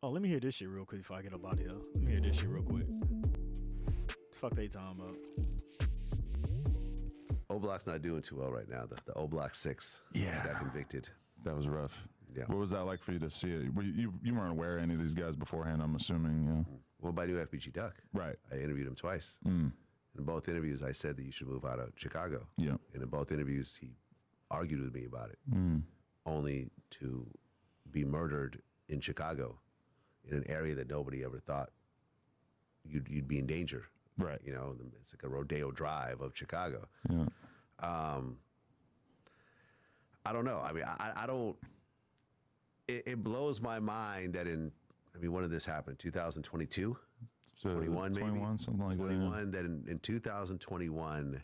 Oh, let me hear this shit real quick before I get up out of here. Let me hear this shit real quick. Fuck they talking about. O Block's not doing too well right now. The O Block 6 Yeah. just got convicted. That was rough. Yeah. What was that like for you to see it? You weren't aware of any of these guys beforehand, I'm assuming. Yeah. Well, by new FBG Duck. Right. I interviewed him twice. Mm. In both interviews, I said that you should move out of Chicago. Yeah. And in both interviews, he argued with me about it, Mm. only to be murdered in Chicago, in an area that nobody ever thought you'd be in danger. Right. You know, it's like a Rodeo Drive of Chicago. Yeah. I don't know. I mean, I don't. It blows my mind that when did this happen? 2022, So 21 maybe, 21, something like 21. That in 2021,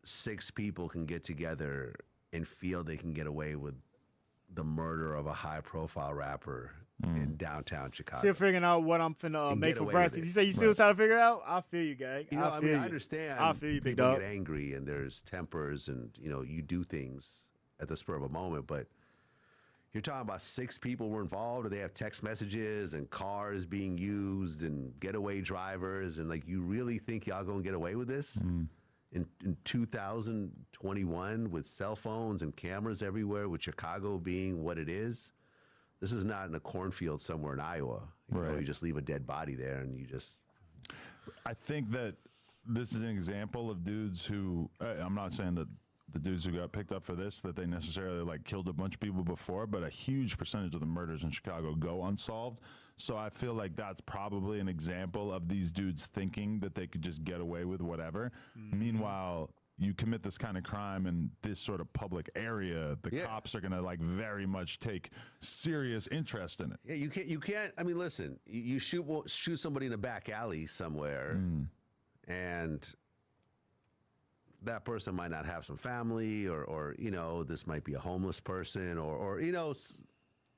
6 people can get together and feel they can get away with the murder of a high-profile rapper in downtown Chicago. Still figuring out what I'm finna And make get for away breakfast. with it. You say you still trying to figure it out? I feel you, gang. You know, I feel you. I understand. I feel you, big people dog. get angry and there's tempers, and you do things at the spur of a moment. But you're talking about 6 people were involved, and they have text messages and cars being used and getaway drivers, and like, you really think y'all gonna get away with this in 2021 with cell phones and cameras everywhere, with Chicago being what it is? This is not in a cornfield somewhere in Iowa. You know, Right. you just leave a dead body there, and you just. I think that this is an example of dudes who, I'm not saying that the dudes who got picked up for this, that they necessarily like killed a bunch of people before, but a huge percentage of the murders in Chicago go unsolved. So I feel like that's probably an example of these dudes thinking that they could just get away with whatever. Meanwhile, you commit this kind of crime in this sort of public area, the Yeah. cops are going to like very much take serious interest in it. Yeah, you can't. I mean, listen, you shoot somebody in a back alley somewhere, and that person might not have some family, or this might be a homeless person, or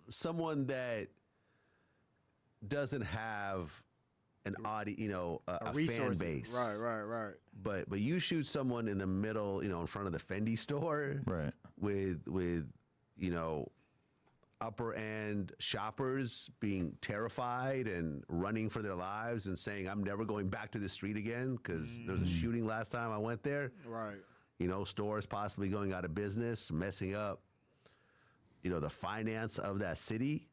someone that doesn't have an a fan resources. base. Right. But you shoot someone in the middle, in front of the Fendi store, Right. with upper end shoppers being terrified and running for their lives and saying, I'm never going back to the street again because there was a shooting last time I went there. Right. Stores possibly going out of business, messing up, the finance of that city.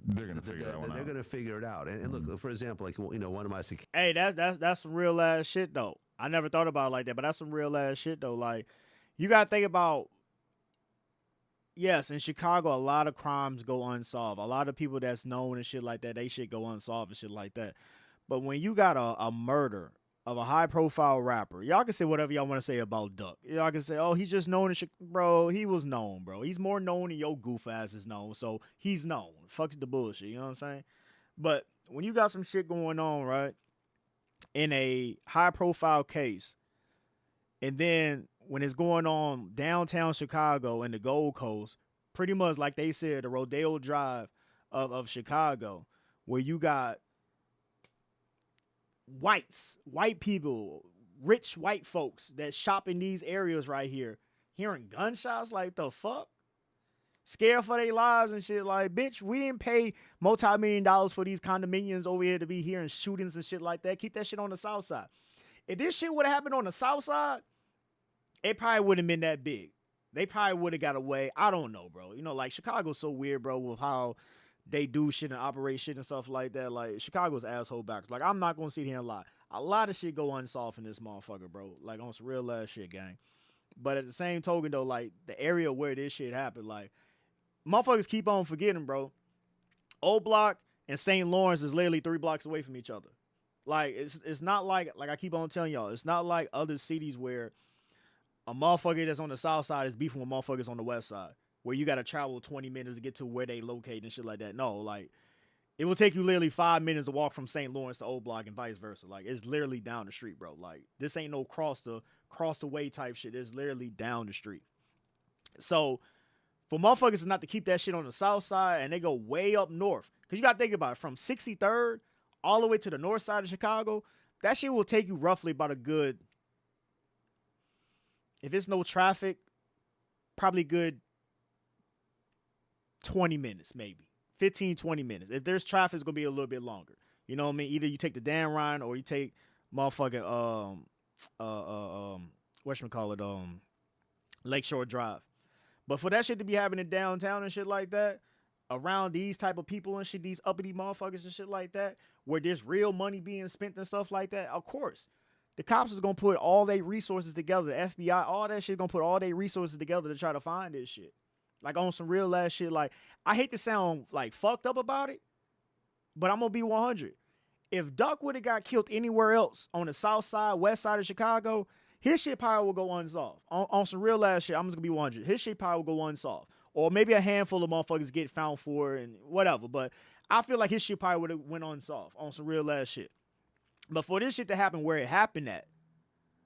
They're going to figure that one out. They're going to figure it out. And look, for example, like, one of my security. Hey, that's some real ass shit though. I never thought about it like that, but that's some real ass shit though. Like, you gotta think about. Yes, in Chicago, a lot of crimes go unsolved. A lot of people that's known and shit like that, they shit go unsolved and shit like that. But when you got a murder of a high-profile rapper, y'all can say whatever y'all want to say about Duck. Y'all can say, oh, he's just known in Chicago. Bro, he was known, bro. He's more known than your goof ass is known, so he's known. Fuck the bullshit, you know what I'm saying? But when you got some shit going on, right, in a high-profile case, and then when it's going on downtown Chicago and the Gold Coast, pretty much like they said, the Rodeo Drive of Chicago, where you got white people, rich white folks that shop in these areas right here, hearing gunshots, like the fuck? Scared for their lives and shit. Like, bitch, we didn't pay multi-million dollars for these condominiums over here to be hearing shootings and shit like that. Keep that shit on the south side. If this shit would have happened on the south side, it probably wouldn't have been that big. They probably would have got away. I don't know, bro. Like, Chicago's so weird, bro, with how they do shit and operate shit and stuff like that. Like, Chicago's asshole backwards. Like, I'm not going to sit here and lie. A lot of shit go unsolved in this motherfucker, bro. Like, on some real ass shit, gang. But at the same token, though, like, the area where this shit happened, like, motherfuckers keep on forgetting, bro. Old Block and St. Lawrence is literally 3 blocks away from each other. Like, it's not like I keep on telling y'all, it's not like other cities where a motherfucker that's on the south side is beefing with motherfuckers on the west side, where you got to travel 20 minutes to get to where they locate and shit like that. No, like, it will take you literally 5 minutes to walk from St. Lawrence to Old Block and vice versa. Like, it's literally down the street, bro. Like, this ain't no cross the way type shit. It's literally down the street. So, for motherfuckers not to keep that shit on the south side and they go way up north, because you got to think about it, from 63rd all the way to the north side of Chicago, that shit will take you roughly about a good, if it's no traffic, probably good 20 minutes, maybe. 15, 20 minutes. If there's traffic, it's gonna be a little bit longer. You know what I mean? Either you take the Dan Ryan or you take motherfucking whatchamacallit, Lakeshore Drive. But for that shit to be happening downtown and shit like that, around these type of people and shit, these uppity motherfuckers and shit like that, where there's real money being spent and stuff like that, of course, the cops is gonna put all their resources together. The FBI, all that shit, gonna put all their resources together to try to find this shit. Like on some real ass shit. Like, I hate to sound like fucked up about it, but I'm gonna be 100. If Duck would have got killed anywhere else on the south side, west side of Chicago, his shit probably will go unsolved. On some real ass shit, I'm just gonna be 100. His shit probably will go unsolved. Or maybe a handful of motherfuckers get found for it and whatever. But I feel like his shit probably would have went unsolved on some real ass shit. But for this shit to happen where it happened at,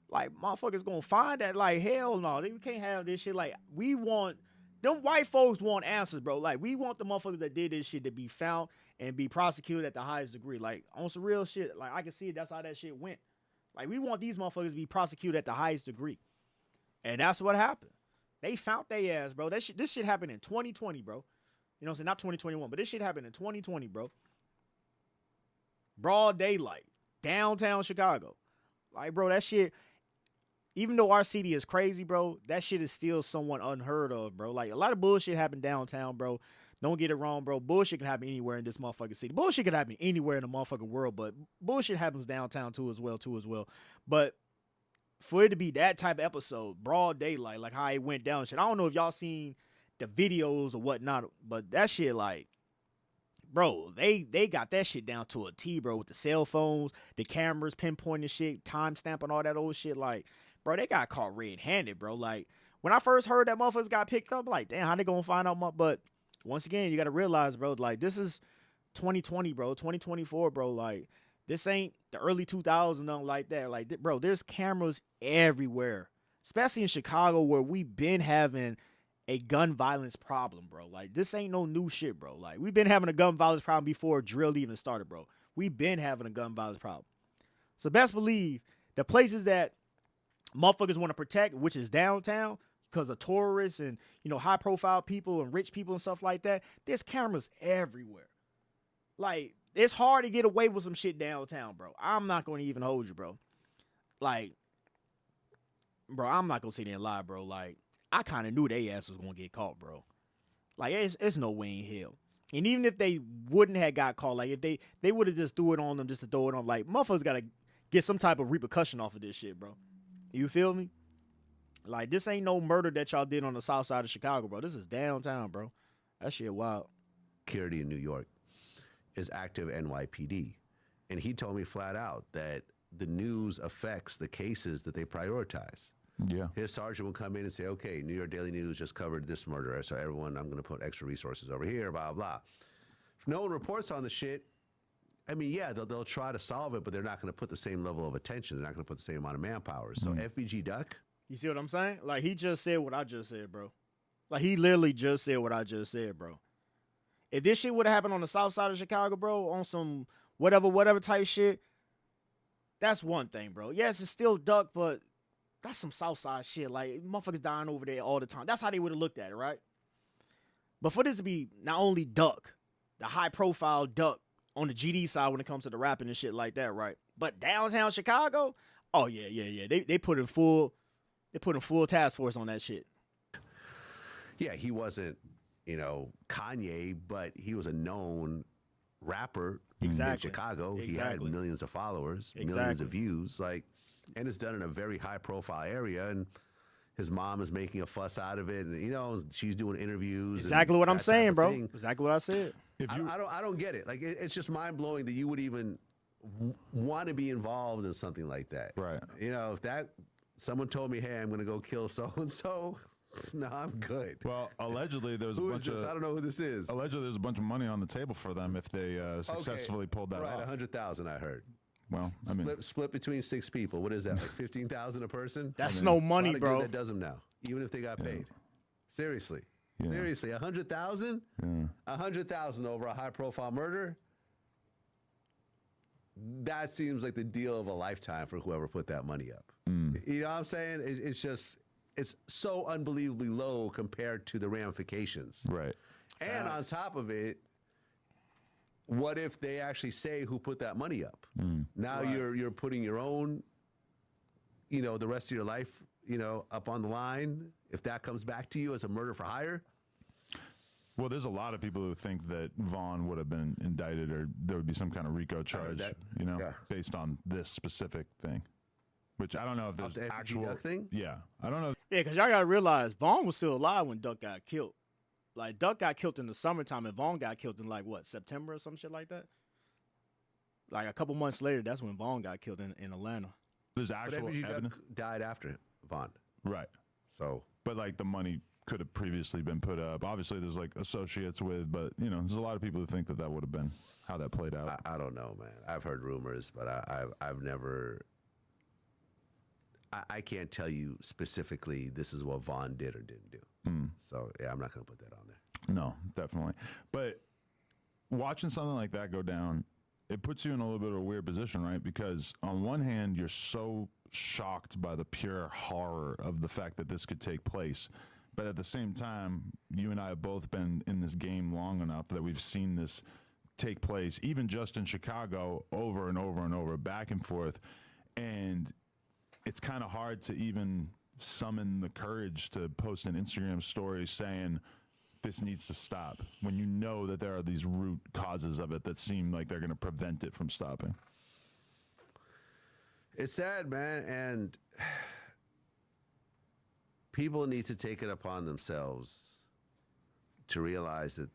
like, motherfuckers gonna find that, like, hell no. We can't have this shit. Like, them white folks want answers, bro. Like, we want the motherfuckers that did this shit to be found and be prosecuted at the highest degree. Like, on some real shit. Like, I can see it. That's how that shit went. Like, we want these motherfuckers to be prosecuted at the highest degree. And that's what happened. They found their ass, bro. This shit happened in 2020, bro. You know what I'm saying? Not 2021, but this shit happened in 2020, bro. Broad daylight. Downtown Chicago. Like, bro, that shit, even though our city is crazy, bro, that shit is still somewhat unheard of, bro. Like, a lot of bullshit happened downtown, bro. Don't get it wrong, bro. Bullshit can happen anywhere in this motherfucking city. Bullshit can happen anywhere in the motherfucking world, but bullshit happens downtown too as well. But for it to be that type of episode, broad daylight, like how it went down, shit. I don't know if y'all seen the videos or whatnot, but that shit, like, bro, they got that shit down to a T, bro, with the cell phones, the cameras pinpointing shit, timestamp and all that old shit. Like, bro, they got caught red-handed, bro. Like, when I first heard that motherfuckers got picked up, like, damn, how they gonna find out? But once again, you gotta realize, bro, like, this is 2020, bro, 2024, bro. Like, this ain't the early 2000s, nothing like that. Like, bro, there's cameras everywhere, especially in Chicago, where we've been having a gun violence problem, bro. Like, this ain't no new shit, bro. Like, we've been having a gun violence problem before drill even started, bro. We've been having a gun violence problem. So best believe the places that motherfuckers want to protect, which is downtown, because of tourists and, you know, high profile people and rich people and stuff like that, there's cameras everywhere. Like, it's hard to get away with some shit downtown, bro. I'm not going to even hold you, bro. Like, bro, I'm not going to sit there and lie, bro. Like, I kind of knew they ass was going to get caught, bro. Like, it's no way in hell. And even if they wouldn't have got caught, like, if they would have just threw it on them just to throw it on, like, motherfuckers got to get some type of repercussion off of this shit, bro. You feel me? Like, this ain't no murder that y'all did on the south side of Chicago, bro. This is downtown, bro. That shit wild. Security in New York is active NYPD. And he told me flat out that the news affects the cases that they prioritize. Yeah. His sergeant would come in and say, okay, New York Daily News just covered this murder, so everyone, I'm going to put extra resources over here, blah, blah. If no one reports on the shit, I mean, yeah, they'll try to solve it, but they're not going to put the same level of attention. They're not going to put the same amount of manpower. So FBG Duck. You see what I'm saying? Like, he just said what I just said, bro. Like, he literally just said what I just said, bro. If this shit would have happened on the south side of Chicago, bro, on some whatever type shit, that's one thing, bro. Yes, it's still Duck, but that's some south side shit. Like, motherfuckers dying over there all the time. That's how they would have looked at it, right? But for this to be not only Duck, the high-profile Duck on the GD side when it comes to the rapping and shit like that, right? But downtown Chicago, oh yeah. They put in full task force on that shit. Yeah, he wasn't, you know, Kanye, but he was a known rapper in Chicago. He had millions of followers, millions of views, like, and it's done in a very high profile area, and his mom is making a fuss out of it, and, you know, she's doing interviews. Exactly what I'm saying, bro. Exactly what I said. I don't get it. Like, it's just mind blowing that you would even want to be involved in something like that. Right. You know, if that someone told me, hey, I'm going to go kill so and so. No, I'm good. Well, allegedly there was a bunch of. I don't know who this is. Allegedly, there's a bunch of money on the table for them if they successfully pulled that off. Right, 100,000. I heard. Well, I mean, split between 6 people. What is that? Like 15,000 a person? That's no money, bro. That does them now, even if they got paid. Seriously, 100,000. 100,000 over a high-profile murder. That seems like the deal of a lifetime for whoever put that money up. You know what I'm saying? It's just. It's so unbelievably low compared to the ramifications. Right. And on top of it, what if they actually say who put that money up? Now Right. you're putting your own, the rest of your life, up on the line. If that comes back to you as a murder for hire, Well, there's a lot of people who think that Vaughn would have been indicted or there would be some kind of RICO charge, yeah. based on this specific thing. Which I don't know if there's the FBG actual Duck thing? Yeah, I don't know. Yeah, because y'all got to realize Vaughn was still alive when Duck got killed. Like, Duck got killed in the summertime and Vaughn got killed in, like, what, September or some shit like that? Like, a couple months later, that's when Vaughn got killed in Atlanta. There's but actual FBG evidence, Duck died after Vaughn. right? So But like the money could have previously been put up. Obviously, there's like associates with, but there's a lot of people who think that would have been how that played out. I don't know, man. I've heard rumors, but I've never. I can't tell you specifically this is what Vaughn did or didn't do. So yeah, I'm not going to put that on there. No, definitely. But watching something like that go down, it puts you in a little bit of a weird position, right? Because on one hand, you're so shocked by the pure horror of the fact that this could take place. But at the same time, you and I have both been in this game long enough that we've seen this take place, even just in Chicago, over and over and over, back and forth. And it's kind of hard to even summon the courage to post an Instagram story saying this needs to stop when you know that there are these root causes of it that seem like they're going to prevent it from stopping. It's sad, man, and people need to take it upon themselves to realize that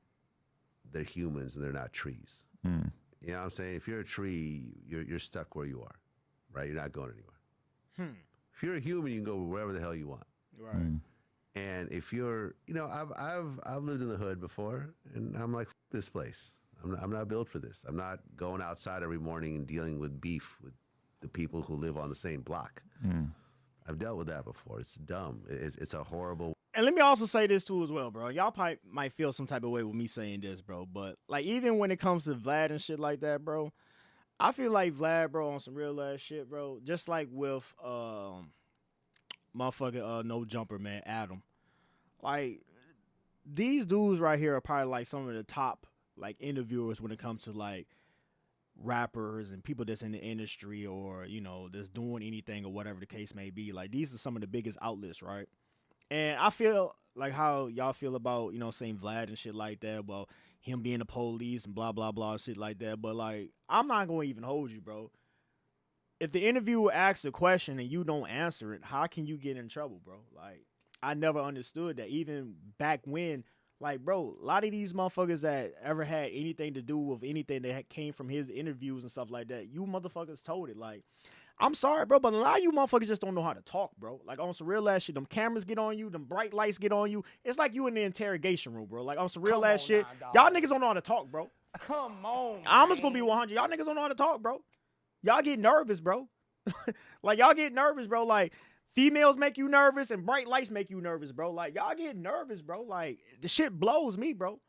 they're humans and they're not trees. You know what I'm saying? If you're a tree, you're stuck where you are, right? You're not going anywhere. If you're a human, you can go wherever the hell you want. Right. And if you're, I've lived in the hood before, and I'm like, F this place. I'm not built for this. I'm not going outside every morning and dealing with beef with the people who live on the same block. I've dealt with that before. It's dumb. It's a horrible. And let me also say this too as well, bro. Y'all probably might feel some type of way with me saying this, bro. But like, even when it comes to Vlad and shit like that, bro, I feel like Vlad, bro, on some real ass shit, bro. Just like with motherfucking No Jumper, man, Adam. Like, these dudes right here are probably like some of the top like interviewers when it comes to like rappers and people that's in the industry or that's doing anything or whatever the case may be. Like, these are some of the biggest outlets, right? And I feel like how y'all feel about saying Vlad and shit like that, about him being the police and blah blah blah and shit like that. But like, I'm not going to even hold you, bro. If the interviewer asks a question and you don't answer it, how can you get in trouble, bro? Like, I never understood that, even back when. Like, bro, a lot of these motherfuckers that ever had anything to do with anything that came from his interviews and stuff like that, you motherfuckers told it. Like, I'm sorry, bro, but a lot of you motherfuckers just don't know how to talk, bro. Like, on some real ass shit, them cameras get on you, them bright lights get on you. It's like you in the interrogation room, bro. Like, on some real ass shit, y'all niggas don't know how to talk, bro. Come on, I'm just gonna be 100. Y'all niggas don't know how to talk, bro. Y'all get nervous, bro. Like, y'all get nervous, bro. Like, females make you nervous and bright lights make you nervous, bro. Like, y'all get nervous, bro. Like, the shit blows me, bro.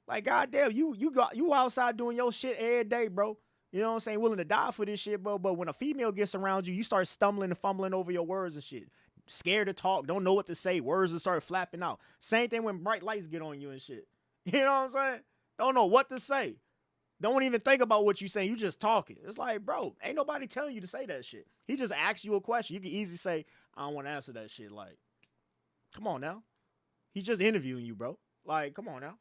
Like, goddamn, you outside doing your shit every day, bro. You know what I'm saying? Willing to die for this shit, bro. But when a female gets around you, you start stumbling and fumbling over your words and shit. Scared to talk, don't know what to say. Words will start flapping out. Same thing when bright lights get on you and shit. You know what I'm saying? Don't know what to say. Don't even think about what you're saying. You just talking. It's like, bro, ain't nobody telling you to say that shit. He just asks you a question. You can easily say, I don't want to answer that shit. Like, come on now. He's just interviewing you, bro. Like, come on now.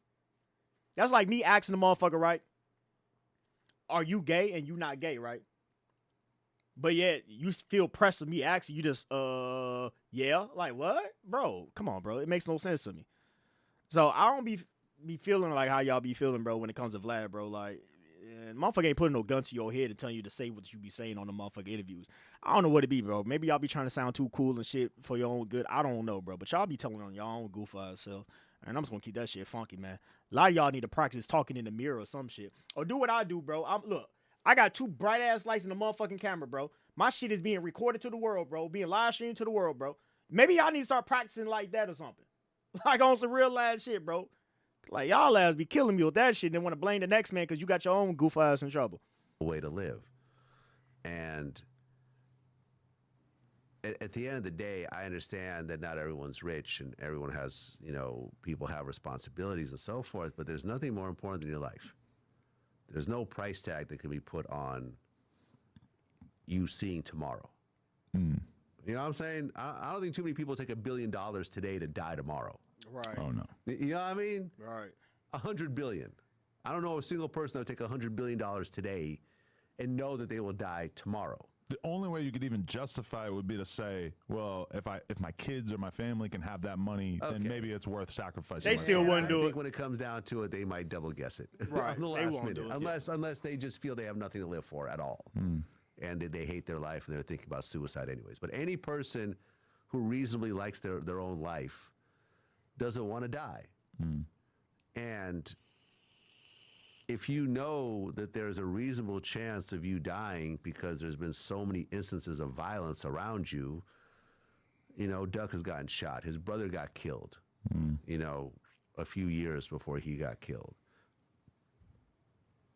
That's like me asking the motherfucker, right? Are you gay? And you not gay, right? But yet you feel pressed with me asking you just, yeah. Like, what? Bro, come on, bro. It makes no sense to me. So I don't be feeling like how y'all be feeling, bro, when it comes to Vlad, bro. Like, motherfucker ain't putting no gun to your head and telling you to say what you be saying on the motherfucking interviews. I don't know what it be, bro. Maybe y'all be trying to sound too cool and shit for your own good. I don't know, bro. But y'all be telling on y'all own goof ass self. And I'm just gonna keep that shit funky, man. A lot of y'all need to practice talking in the mirror or some shit. Or do what I do, bro. Look, I got 2 bright ass lights in the motherfucking camera, bro. My shit is being recorded to the world, bro. Being live streamed to the world, bro. Maybe y'all need to start practicing like that or something. Like, on some real ass shit, bro. Like, y'all ass be killing me with that shit and then want to blame the next man because you got your own goof ass in trouble. Way to live. And at the end of the day, I understand that not everyone's rich and everyone has, people have responsibilities and so forth, but there's nothing more important than your life. There's no price tag that can be put on you seeing tomorrow. You know what I'm saying? I don't think too many people take $1 billion today to die tomorrow. Right. Oh no. You know what I mean? Right. 100 billion. I don't know a single person that would take $100 billion today and know that they will die tomorrow. The only way you could even justify it would be to say, well, if my kids or my family can have that money, then maybe it's worth sacrificing. They still wouldn't do I it. think when it comes down to it, they might double guess it Right. on the They last won't minute, do it, unless they just feel they have nothing to live for at all, and they hate their life and they're thinking about suicide anyways. But any person who reasonably likes their own life doesn't want to die, and if you know that there's a reasonable chance of you dying because there's been so many instances of violence around you, you know, Duck has gotten shot. His brother got killed, you know, a few years before he got killed.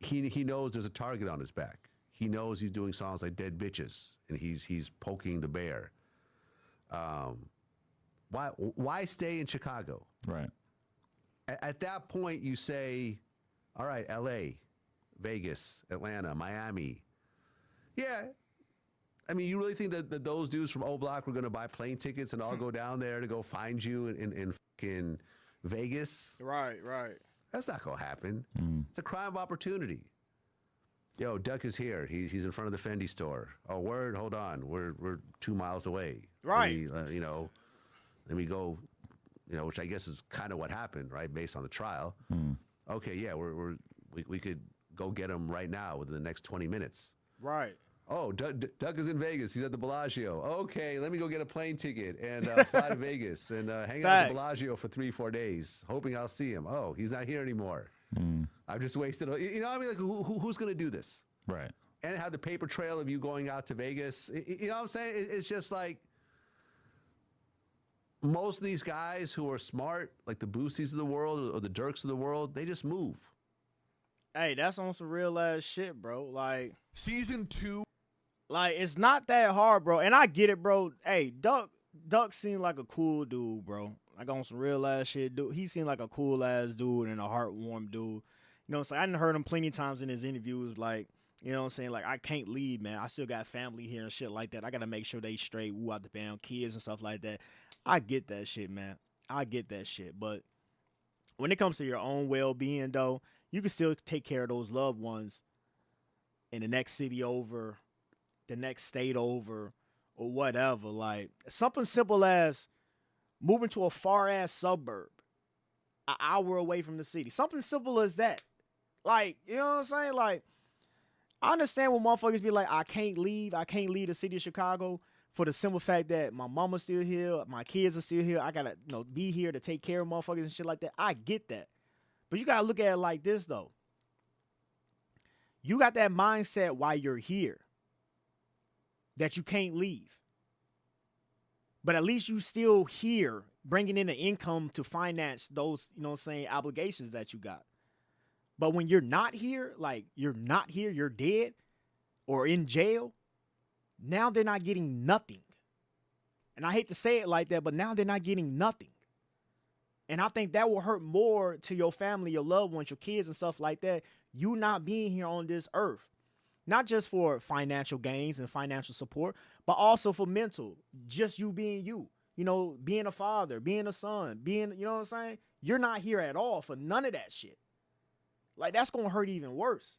He knows there's a target on his back. He knows he's doing songs like Dead Bitches, and he's poking the bear. Why stay in Chicago? Right. At that point, you say, all right, L.A., Vegas, Atlanta, Miami. Yeah. I mean, you really think that those dudes from O Block were going to buy plane tickets and all go down there to go find you in fucking Vegas? Right. That's not going to happen. It's a crime of opportunity. Yo, Duck is here. He's in front of the Fendi store. Oh, word? Hold on. We're 2 miles away. Right. Let me go, you know, which I guess is kind of what happened, right, based on the trial. Okay, yeah, we could go get him right now within the next 20 minutes. Right. Oh, Duck is in Vegas. He's at the Bellagio. Okay, let me go get a plane ticket and fly to Vegas and hang out at the Bellagio for 3-4 days, hoping I'll see him. Oh, he's not here anymore. I've just wasted. You know, I mean, like, who's going to do this? Right. And have the paper trail of you going out to Vegas. You know what I'm saying? It's just like most of these guys who are smart, like the Boosies of the world or the Dirks of the world, they just move. Hey, that's on some real ass shit, bro. Like, Season 2. like, it's not that hard, bro. And I get it, bro. Hey, Duck seemed like a cool dude, bro. Like, on some real ass shit, dude. He seemed like a cool ass dude and a heartwarm dude. You know what I'm saying? I done heard him plenty of times in his interviews, like, you know what I'm saying? Like, I can't leave, man. I still got family here and shit like that. I got to make sure they straight, woo out the band, kids and stuff like that. I get that shit, man. I get that shit. But when it comes to your own well-being, though, you can still take care of those loved ones in the next city over, the next state over, or whatever. Like, something simple as moving to a far-ass suburb, an hour away from the city. Something simple as that. Like, you know what I'm saying? Like, I understand when motherfuckers be like, I can't leave the city of Chicago for the simple fact that my mama's still here, my kids are still here. I gotta, be here to take care of motherfuckers and shit like that. I get that. But you gotta look at it like this, though. You got that mindset while you're here that you can't leave. But at least you still here bringing in the income to finance those, obligations that you got. But when you're not here, like you're not here, you're dead or in jail, now they're not getting nothing. And I hate to say it like that, but now they're not getting nothing. And I think that will hurt more to your family, your loved ones, your kids and stuff like that. You not being here on this earth. Not just for financial gains and financial support, but also for mental. Just you being you. Being a father, being a son, you know what I'm saying? You're not here at all for none of that shit. Like, that's going to hurt even worse.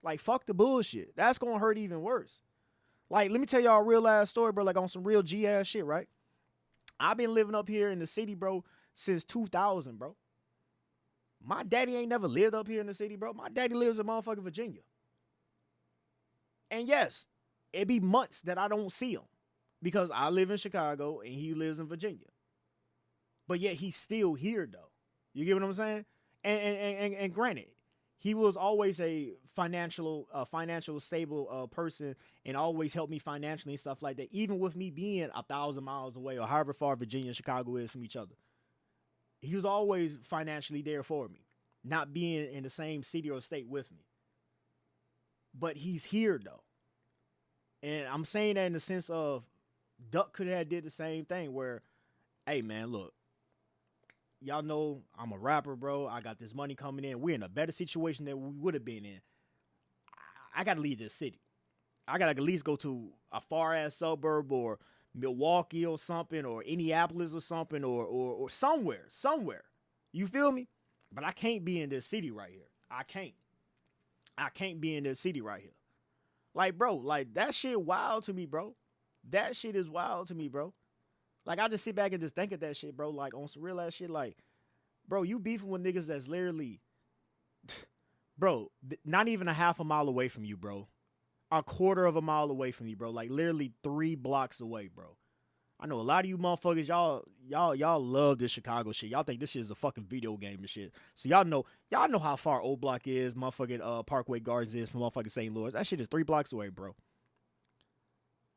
Like, fuck the bullshit. That's going to hurt even worse. Like, let me tell y'all a real ass story, bro, like on some real G-ass shit, right? I've been living up here in the city, bro, since 2000, bro. My daddy ain't never lived up here in the city, bro. My daddy lives in motherfucking Virginia. And yes, it be months that I don't see him because I live in Chicago and he lives in Virginia. But yet he's still here, though. You get what I'm saying? And granted, he was always a financial stable person and always helped me financially and stuff like that, even with me being 1,000 miles away or however far Virginia and Chicago is from each other. He was always financially there for me, not being in the same city or state with me. But he's here, though. And I'm saying that in the sense of Duck could have did the same thing where, hey, man, look, y'all know I'm a rapper, bro. I got this money coming in. We're in a better situation than we would have been in. I gotta leave this city. I gotta at least go to a far ass suburb or Milwaukee or something or Indianapolis or something or somewhere. You feel me? But I can't be in this city right here. I can't be in this city right here. Like, bro, like that shit wild to me, bro. That shit is wild to me, bro. Like, I just sit back and just think of that shit, bro. Like, on some real ass shit, like, bro, you beefing with niggas that's literally, bro, not even a half a mile away from you, bro. A quarter of a mile away from you, bro. Like, literally 3 blocks away, bro. I know a lot of you motherfuckers, y'all love this Chicago shit. Y'all think this shit is a fucking video game and shit. So y'all know how far O Block is, motherfucking Parkway Gardens is from motherfucking St. Louis. That shit is 3 blocks away, bro.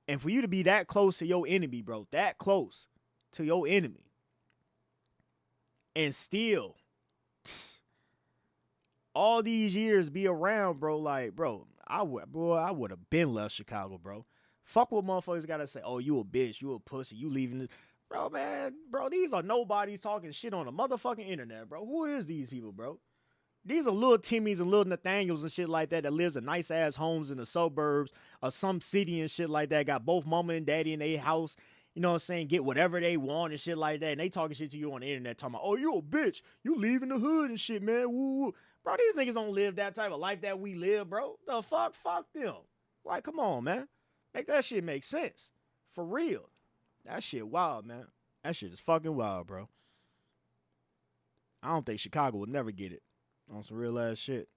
And for you to be that close to your enemy, bro, that close to your enemy, and still all these years be around, bro, like, bro, I would have been left Chicago, bro. Fuck what motherfuckers gotta say. Oh, you a bitch, you a pussy, you leaving. Bro, man, bro, these are nobodies talking shit on the motherfucking internet, bro. Who is these people, bro? These are little Timmys and little Nathaniels and shit like that lives in nice ass homes in the suburbs of some city and shit like that. Got both mama and daddy in their house. You know what I'm saying? Get whatever they want and shit like that. And they talking shit to you on the internet talking about, oh, you a bitch. You leaving the hood and shit, man. Woo, woo. Bro, these niggas don't live that type of life that we live, bro. The fuck? Fuck them. Like, come on, man. Make that shit make sense. For real. That shit wild, man. That shit is fucking wild, bro. I don't think Chicago will never get it. On some real ass shit.